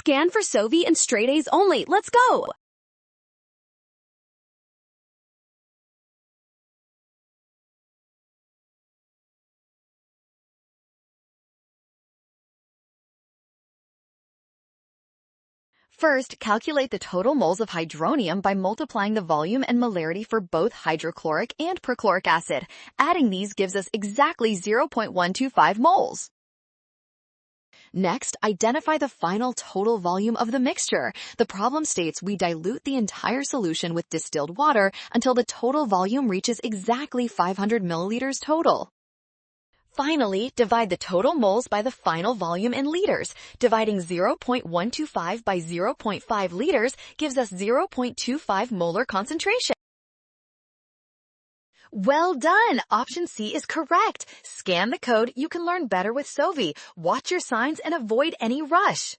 Scan for Sovi and straight A's only. Let's go! First, calculate the total moles of hydronium by multiplying the volume and molarity for both hydrochloric and perchloric acid. Adding these gives us exactly 0.125 moles. Next, identify the final total volume of the mixture. The problem states we dilute the entire solution with distilled water until the total volume reaches exactly 500 milliliters total. Finally, divide the total moles by the final volume in liters. Dividing 0.125 by 0.5 liters gives us 0.25 molar concentration. Well done! Option C is correct. Scan the code. You can learn better with Sovi. Watch your signs and avoid any rush.